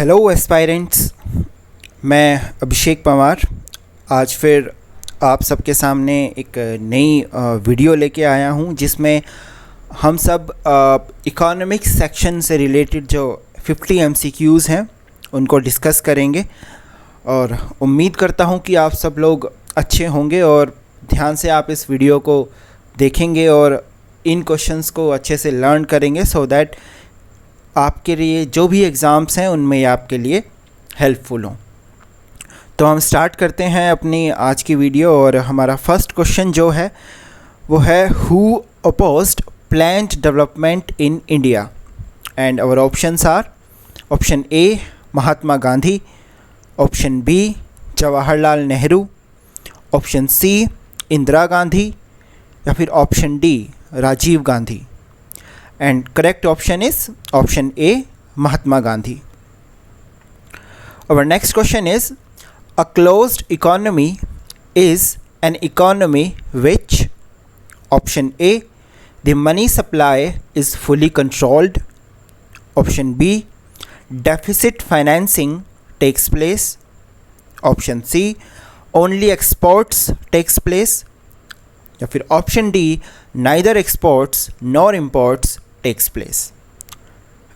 Hello aspirants, मैं अभिषेक पवार आज फिर आप सबके सामने एक नई वीडियो लेके आया हूँ जिसमें हम सब इकोनॉमिक्स सेक्शन से रिलेटेड जो 50 MCQs हैं उनको डिस्कस करेंगे। और उम्मीद करता हूँ कि आप सब लोग अच्छे होंगे और ध्यान से आप इस वीडियो को देखेंगे और इन क्वेश्चंस को अच्छे से लर्न करेंगे सो दैट आपके लिए जो भी एग्ज़ाम्स हैं उनमें ये आपके लिए हेल्पफुल हों। तो हम स्टार्ट करते हैं अपनी आज की वीडियो और हमारा फर्स्ट क्वेश्चन जो है वो है who opposed planned development in India and our options are option A Mahatma Gandhi, option B Jawaharlal Nehru, option C Indira Gandhi या फिर option D Rajiv Gandhi. And correct option is option A, Mahatma Gandhi. Our next question is, a closed economy is an economy which, option A, the money supply is fully controlled, option B, deficit financing takes place, option C, only exports takes place, या फिर option D, neither exports nor imports takes place.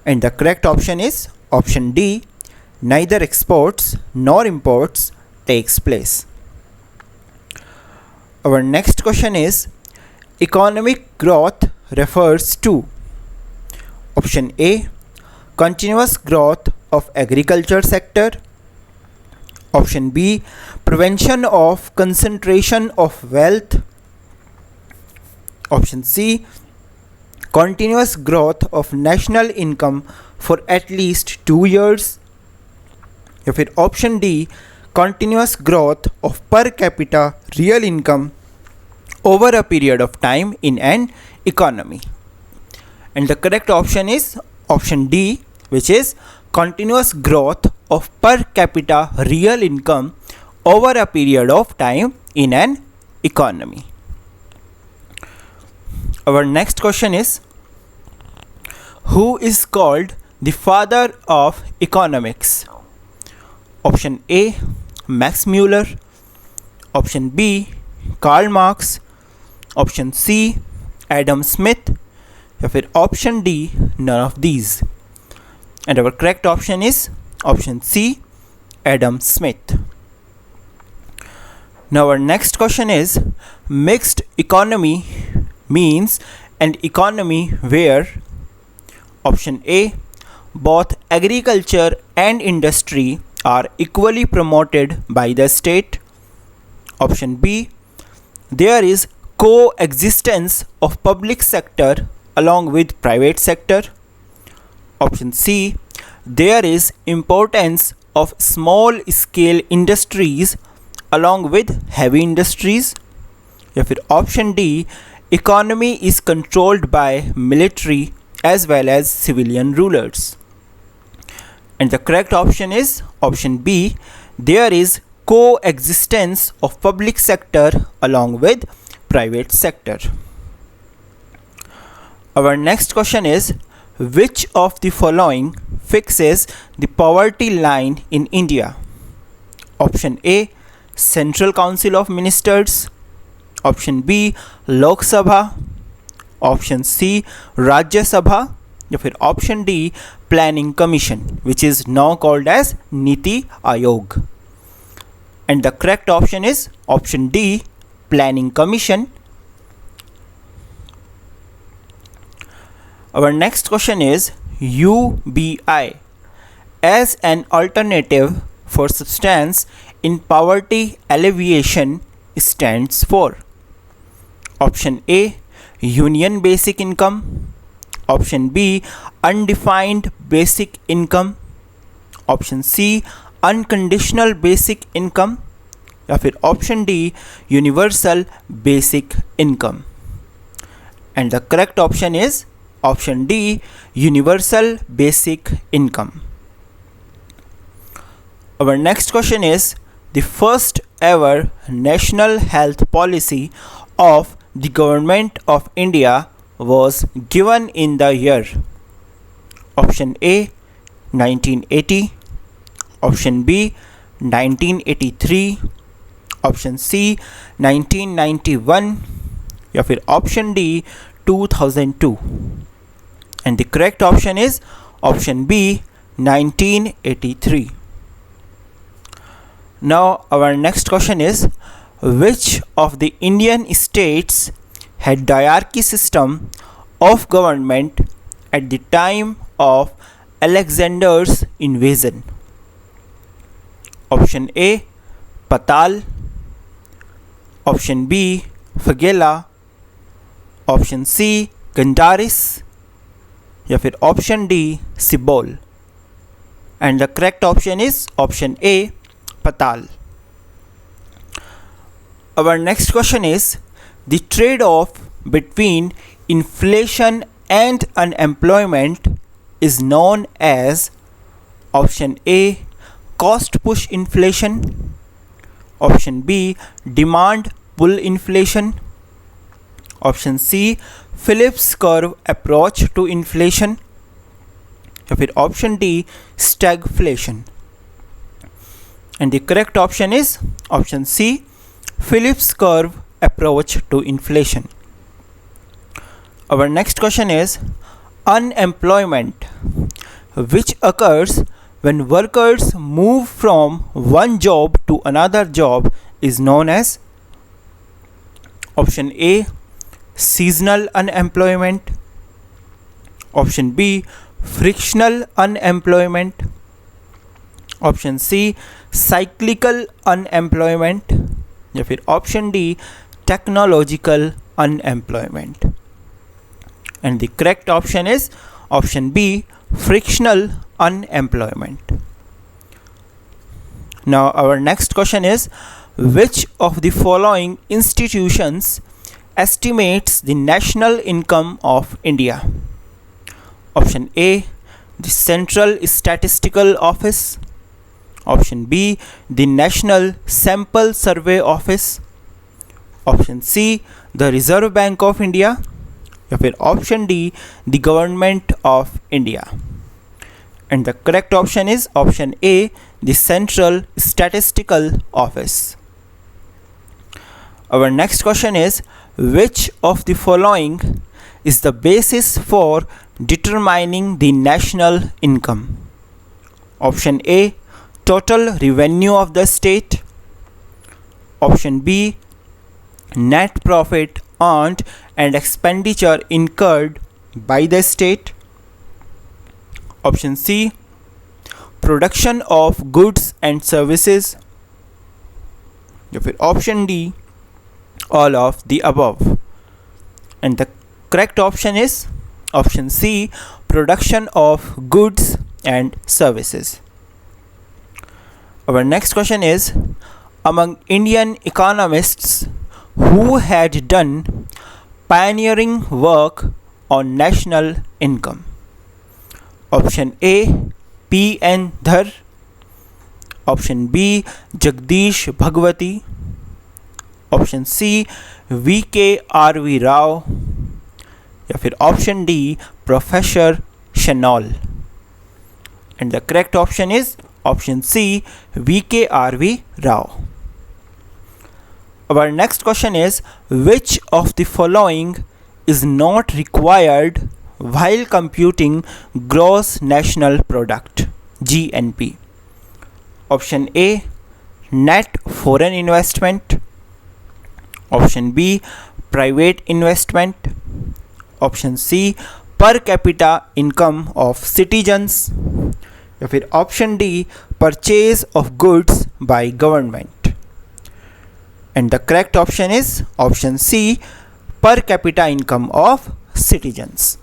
And the correct option is option D, neither exports nor imports takes place. Our next question is, economic growth refers to, option A, continuous growth of agriculture sector, option B, prevention of concentration of wealth, option C, continuous growth of national income for at least 2 years, या फिर option D continuous growth of per capita real income over a period of time in an economy. And the correct option is option D, which is continuous growth of per capita real income over a period of time in an economy. Our next question is, who is called the father of economics? Option A, Max Muller, option B, Karl Marx, option C, Adam Smith, या फिर option D, none of these. And our correct option is option C, Adam Smith. Now our next question is, mixed economy means an economy where, option A, both agriculture and industry are equally promoted by the state, option B, there is coexistence of public sector along with private sector, option C, there is importance of small scale industries along with heavy industries, या फिर option D, economy is controlled by military as well as civilian rulers. And the correct option is option B, there is coexistence of public sector along with private sector. Our next question is, which of the following fixes the poverty line in India? Option A, Central Council of Ministers, option B, Lok Sabha, option C, Rajya Sabha, या फिर option D, Planning Commission, which is now called as Niti Aayog. And the correct option is option D, Planning Commission. Our next question is, UBI as an alternative for substance in poverty alleviation stands for, option A, Union Basic Income, option B, Undefined Basic Income, option C, Unconditional Basic Income, या फिर option D, Universal Basic Income. And the correct option is option D, Universal Basic Income. Our next question is, the first ever national health policy of the government of India was given in the year, option A 1980, option B 1983, option C 1991 या फिर option D 2002. And the correct option is option B 1983. Now our next question is, which of the Indian states had diarchy system of government at the time of Alexander's invasion? Option A Patal, option B Fagela, option C Gandaris या फिर option D Sibol. And the correct option is option A Patal. Our next question is, the trade-off between inflation and unemployment is known as option A cost push inflation, option B demand pull inflation, option C Phillips curve approach to inflation या फिर option D stagflation. And the correct option is option C Phillips curve approach to inflation. Our next question is, unemployment, which occurs when workers move from one job to another job, is known as option A seasonal unemployment, option B frictional unemployment, option C cyclical unemployment या फिर option D technological unemployment. And the correct option is option B frictional unemployment. Now our next question is, which of the following institutions estimates the national income of India? Option A the Central Statistical Office, option B the National Sample Survey Office, option C the Reserve Bank of India या फिर option D the Government of India. And the correct option is option A the Central Statistical Office. Our next question is, which of the following is the basis for determining the national income? Option A total revenue of the state, option B net profit earned and expenditure incurred by the state, option C production of goods and services या फिर option D all of the above. And the correct option is option C production of goods and services. Our next question is, among Indian economists who had done pioneering work on national income? Option A P N Dhar, option B Jagdish Bhagwati, option C V K R V Rao या फिर option D Professor Chennault. And the correct option is option C V K R V Rao. Our next question is, which of the following is not required while computing gross national product GNP? Option A net foreign investment, option B private investment, option C per capita income of citizens या फिर option D purchase of goods by government. And the correct option is option C per capita income of citizens.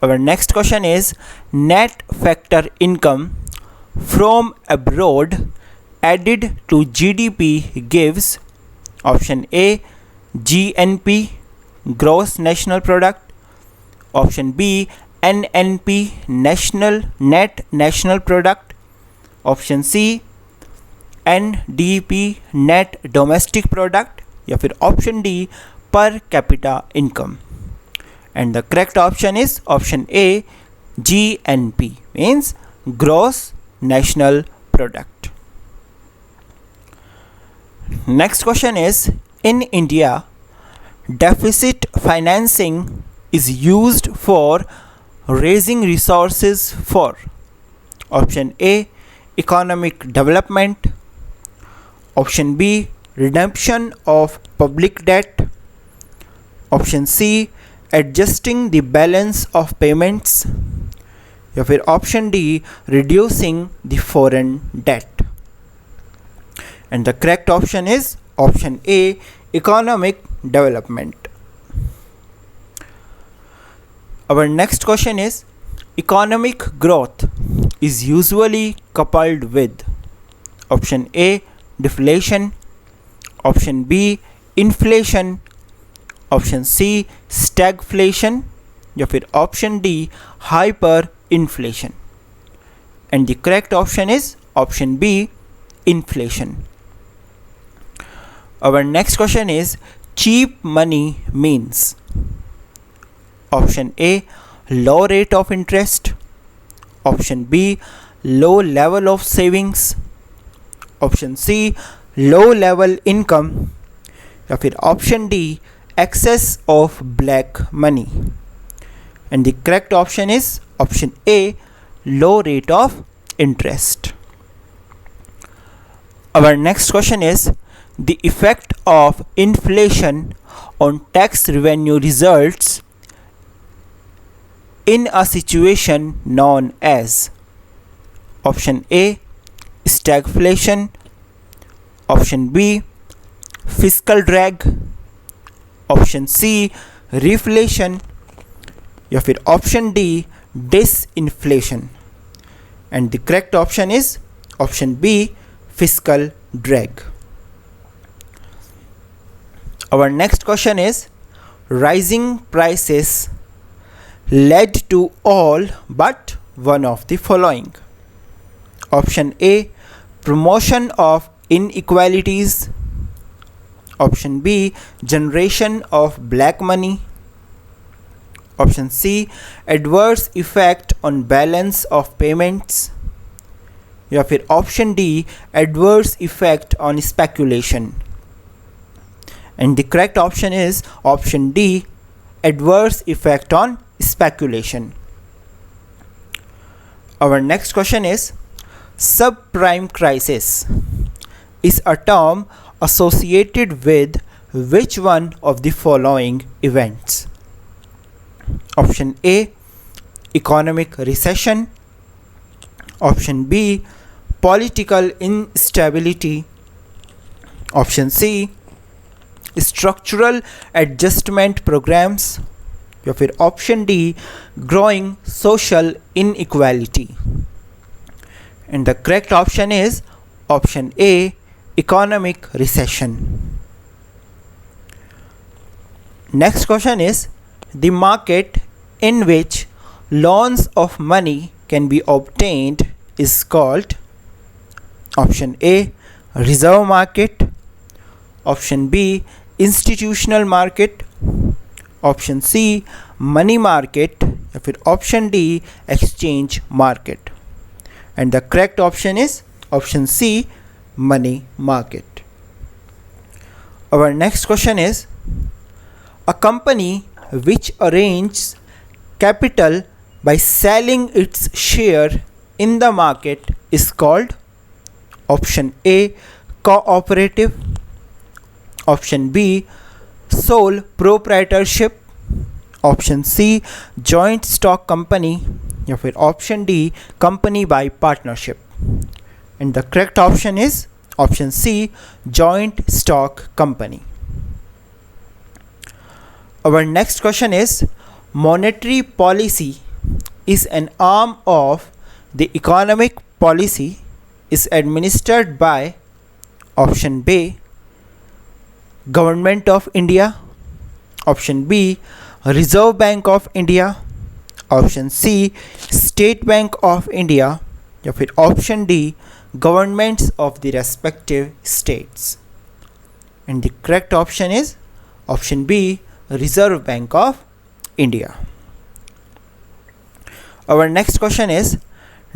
Our next question is, net factor income from abroad added to GDP gives option A GNP gross national product, option B NNP national net national product, option C NDP net domestic product या फिर option D per capita income. And the correct option is option A GNP, means gross national product. Next question is, in India, deficit financing is used for raising resources for option A, economic development, option B, redemption of public debt, option C, adjusting the balance of payments, या फिर option D, reducing the foreign debt. And the correct option is option A, economic development. Our next question is, economic growth is usually coupled with option A, deflation, option B, inflation, option C, stagflation, या फिर option D, hyperinflation. And the correct option is option B, inflation. Our next question is, cheap money means option A, low rate of interest, option B, low level of savings, option C, low level income, या फिर option D, excess of black money. And the correct option is option A, low rate of interest. Our next question is, the effect of inflation on tax revenue results in a situation known as option A, stagflation, option B, fiscal drag, option C, reflation, या फिर option D, disinflation. And the correct option is option B, fiscal drag. Our next question is, rising prices led to all but one of the following. Option A, promotion of inequalities, option B, generation of black money, option C, adverse effect on balance of payments, या फिर option D, adverse effect on speculation. And the correct option is option D, adverse effect on speculation. Our next question is, subprime crisis is a term associated with which one of the following events? Option A, economic recession, option B, political instability, option C, structural adjustment programs, या फिर option D, growing social inequality. And the correct option is option A, economic recession. Next question is, the market in which loans of money can be obtained is called option A, reserve market, option B, institutional market, option C, money market, या फिर option D, exchange market. And the correct option is option C, money market. Our next question is, a company which arranges capital by selling its share in the market is called option A, cooperative, option B, sole proprietorship, option C, joint stock company, या फिर option D, company by partnership. And the correct option is option C, joint stock company. Our next question is, monetary policy is an arm of the economic policy is administered by option B, Government of India, option B, Reserve Bank of India, option C, State Bank of India, या फिर option D, governments of the respective states. And the correct option is option B, Reserve Bank of India. Our next question is,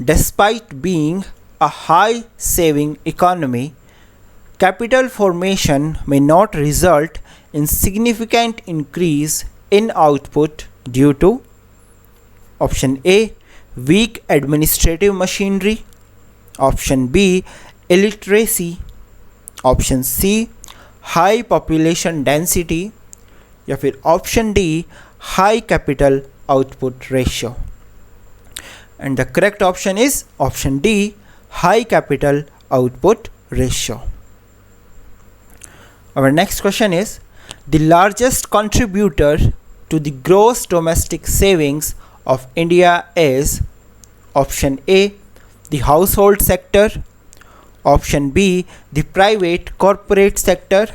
despite being a high saving economy, capital formation may not result in significant increase in output due to option A, weak administrative machinery, option B, illiteracy, option C, high population density, या फिर option D high capital output ratio. And the correct option is option D, high capital output ratio. Our next question is, the largest contributor to the gross domestic savings of India is option A, the household sector, option B, the private corporate sector,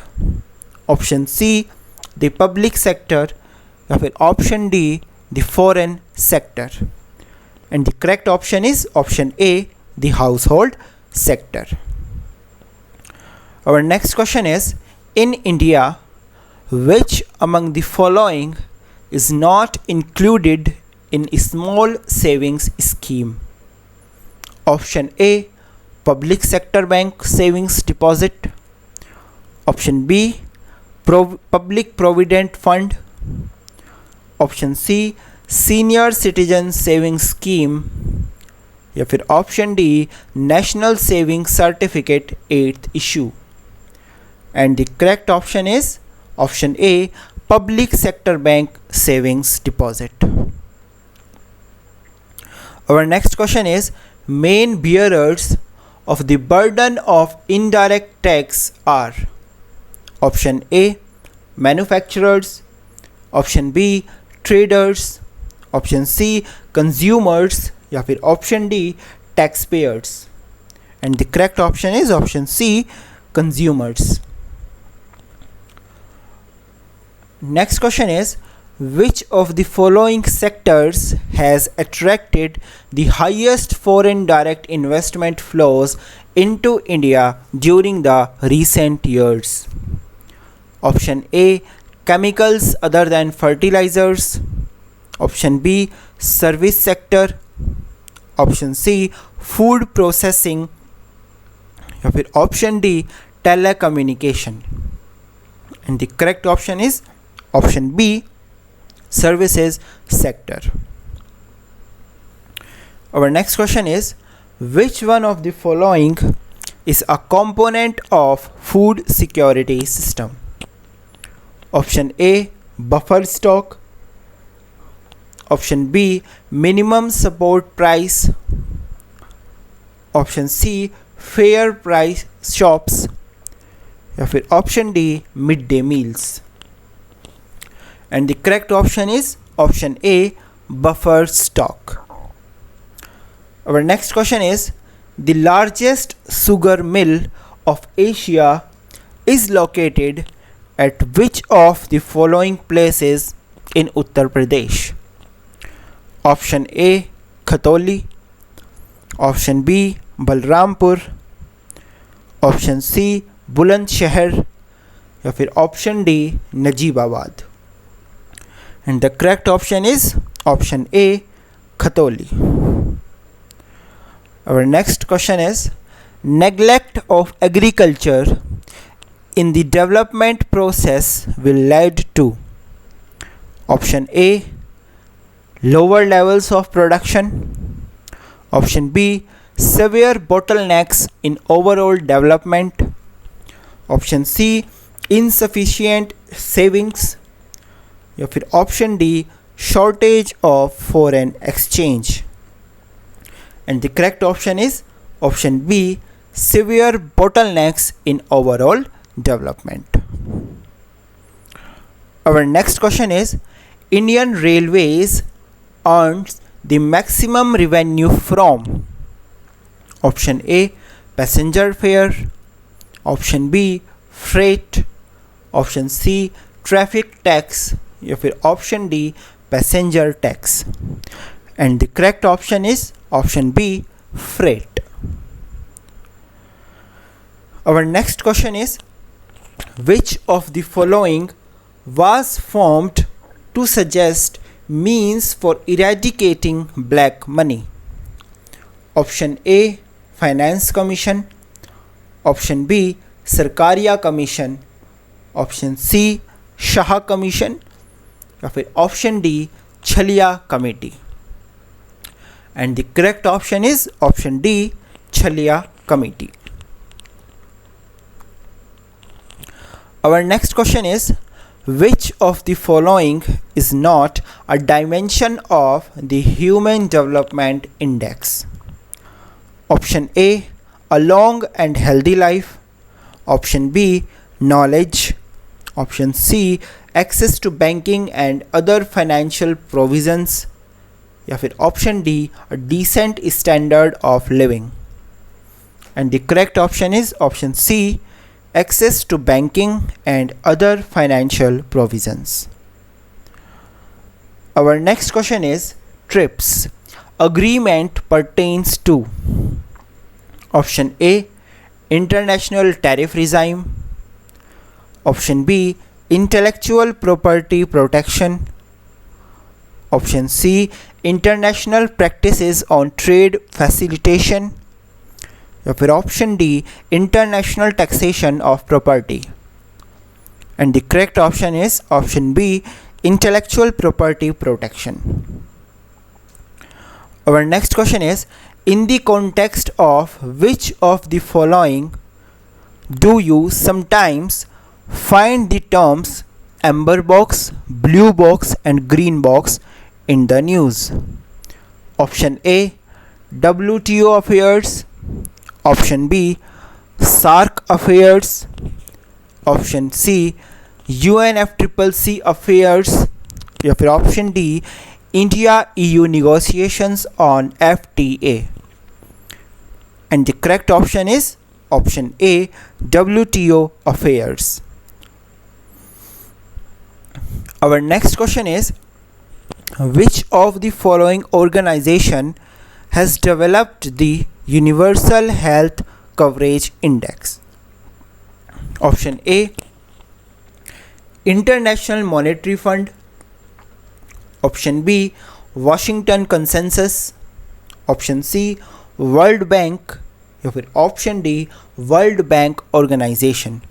option C, the public sector, या फिर option D, the foreign sector. And the correct option is option A, the household sector. Our next question is, in India, which among the following is not included in a small savings scheme? Option A, public sector bank savings deposit, option B, public provident fund, option C, senior citizen savings scheme, या फिर option D national saving certificate 8th issue. And the correct option is option A, public sector bank savings deposit. Our next question is, main bearers of the burden of indirect tax are option A, manufacturers, option B, traders, option C, consumers, या फिर option D, taxpayers. And the correct option is option C, consumers. Next question is, which of the following sectors has attracted the highest foreign direct investment flows into India during the recent years? Option A, chemicals other than fertilizers, option B, service sector, option C, food processing, या फिर option D, telecommunication. And the correct option is option B, services sector. Our next question is, which one of the following is a component of food security system? Option A, buffer stock, option B, minimum support price, option C, fair price shops, या फिर option D, midday meals. And the correct option is option A, buffer stock. Our next question is, the largest sugar mill of Asia is located at which of the following places in Uttar Pradesh? Option A, Khatoli, option B, Balrampur, option C, Bulandshahr, या फिर option D, Najibabad. And the correct option is option A, Khatoli. Our next question is, neglect of agriculture in the development process will lead to option A, lower levels of production, option B, severe bottlenecks in overall development, option C, insufficient savings, या फिर option D, shortage of foreign exchange. And the correct option is option B, severe bottlenecks in overall development. Our next question is, Indian Railways earns the maximum revenue from option A, passenger fare, option B, freight, option C, traffic tax, या फिर option D, passenger tax. And the correct option is option B, freight. Our next question is, which of the following was formed to suggest means for eradicating black money? Option A finance commission, option B Sarkaria commission, option C Shah commission या फिर option D Chelliah committee. And the correct option is option D Chelliah committee. Our next question is, which of the following is not a dimension of the Human Development Index? Option A, a long and healthy life. Option B, knowledge. Option C, access to banking and other financial provisions. या फिर option D, a decent standard of living. And the correct option is option C, access to banking and other financial provisions. Our next question is, TRIPS agreement pertains to option A, international tariff regime, option B, intellectual property protection, option C, international practices on trade facilitation, या फिर option D international taxation of property. And the correct option is option B intellectual property protection. Our next question is, in the context of which of the following do you sometimes find the terms amber box, blue box and green box in the news? Option A WTO affairs, option B SAARC affairs, option C UNFCCC affairs या फिर option D India EU negotiations on FTA। And the correct option is option A WTO affairs. Our next question is, which of the following organization has developed the Universal Health Coverage Index? Option A, International Monetary Fund, option B, Washington Consensus, option C, World Bank या फिर option D, World Bank Organization।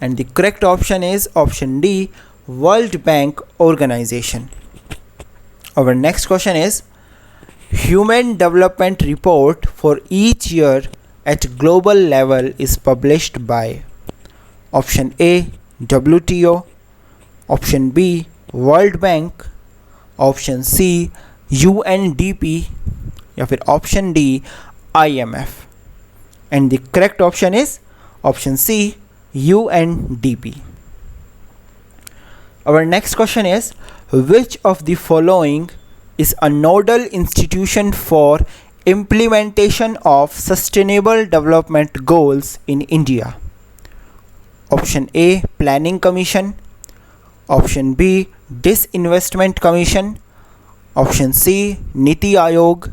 And the correct option is option D, World Bank Organization। Our next question is, Human Development Report for each year at global level is published by option A, WTO, option B, World Bank, option C, UNDP या फिर option D, IMF। And the correct option is option C, UNDP। Our next question is, which of the following is a nodal institution for implementation of sustainable development goals in India? Option A, Planning Commission, option B, Disinvestment Commission, option C, Niti Aayog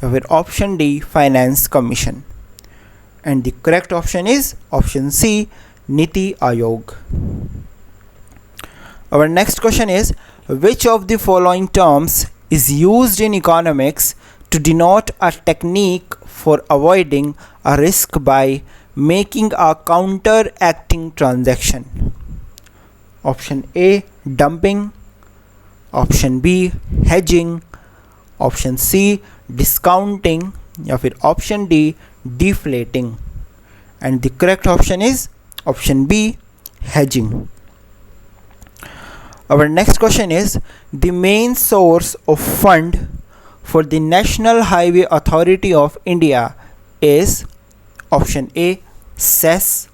या फिर option D, Finance Commission। And the correct option is option C, Niti Aayog। Our next question is, which of the following terms is used in economics to denote a technique for avoiding a risk by making a counteracting transaction? Option A, dumping, option B, hedging, option C, discounting या फिर option D, deflating। And the correct option is option B, hedging। Our next question is, the main source of fund for the National Highway Authority of India is option A, cess,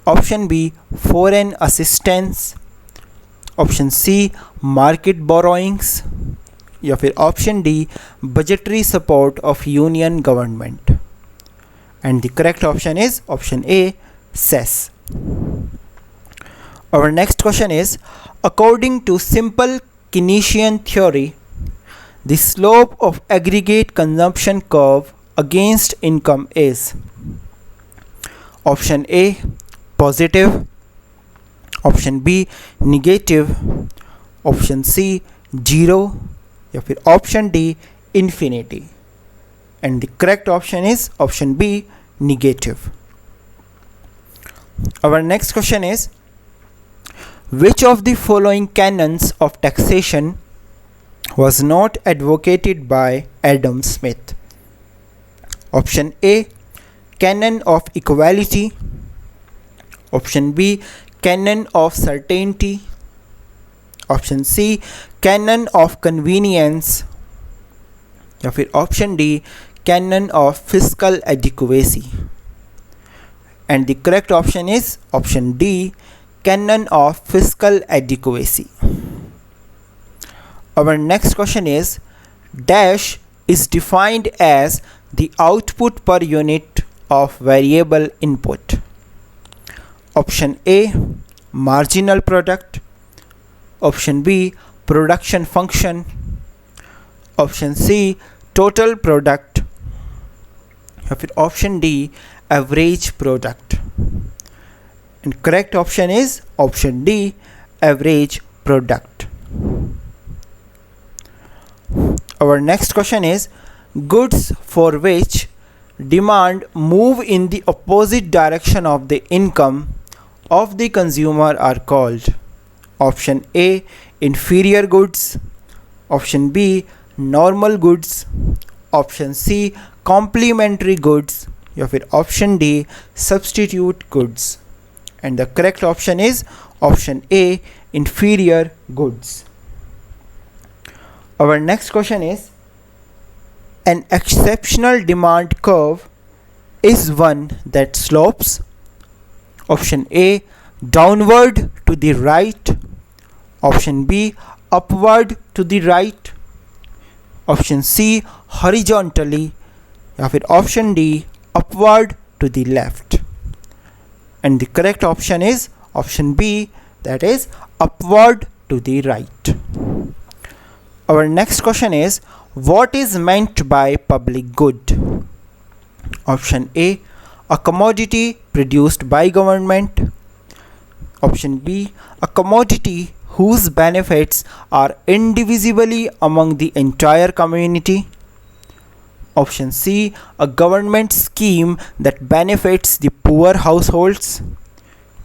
option B, foreign assistance, option C, market borrowings या फिर option D, budgetary support of union government। And the correct option is option A, cess। Our next question is, according to simple Keynesian theory, the slope of aggregate consumption curve against income is option A, positive, option B, negative, option C, 0 या फिर option D, infinity. And the correct option is option B, negative. Our next question is, which of the following canons of taxation was not advocated by Adam Smith? Option A, canon of equality. Option B, canon of certainty. Option C, canon of convenience. या फिर option D, canon of fiscal adequacy. And the correct option is option D, canon of fiscal adequacy. Our next question is, dash is defined as the output per unit of variable input. Option A, marginal product. Option B, production function. Option C, total product. या फिर option D, average product. And correct option is option D, average product. Our next question is, goods for which demand move in the opposite direction of the income of the consumer are called. Option A, inferior goods. Option B, normal goods. Option C, complementary goods. या फिर option D, substitute goods. And the correct option is option A, inferior goods. Our next question is, an exceptional demand curve is one that slopes. Option A, downward to the right. Option B, upward to the right. Option C, horizontally. या फिर option D, upward to the left. And the correct option is option B, that is upward to the right. Our next question is, what is meant by public good? Option A, a commodity produced by government. Option B, a commodity whose benefits are indivisibly among the entire community. Option C, a government scheme that benefits the poor households.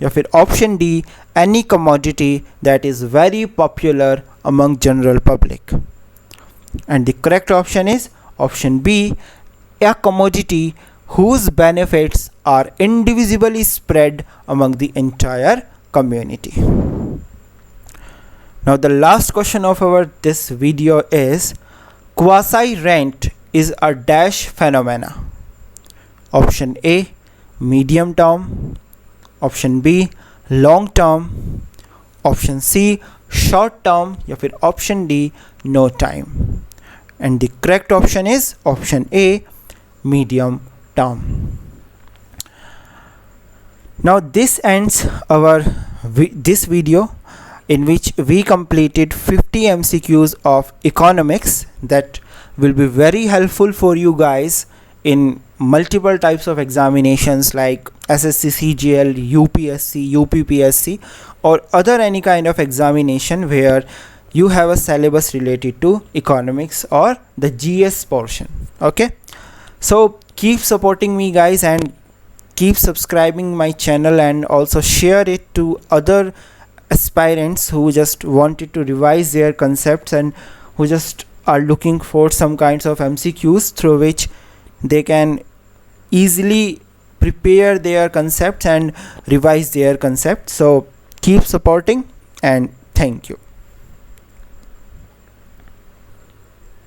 या फिर option D, any commodity that is very popular among general public. And the correct option is option B, a commodity whose benefits are indivisibly spread among the entire community. Now the last question of this video is, quasi-rent is a dash phenomena. Option A, medium term. Option B, long term. Option C, short term. या फिर option D, no time. And the correct option is option A, medium term. Now this ends this video, in which we completed 50 MCQs of economics that will be very helpful for you guys in multiple types of examinations like SSC, CGL, UPSC, UPPSC, or other any kind of examination where you have a syllabus related to economics or the GS portion. Okay, so keep supporting me guys, and keep subscribing my channel, and also share it to other aspirants who just wanted to revise their concepts and who just are looking for some kinds of MCQs through which they can easily prepare their concepts and revise their concepts. So keep supporting, and thank you.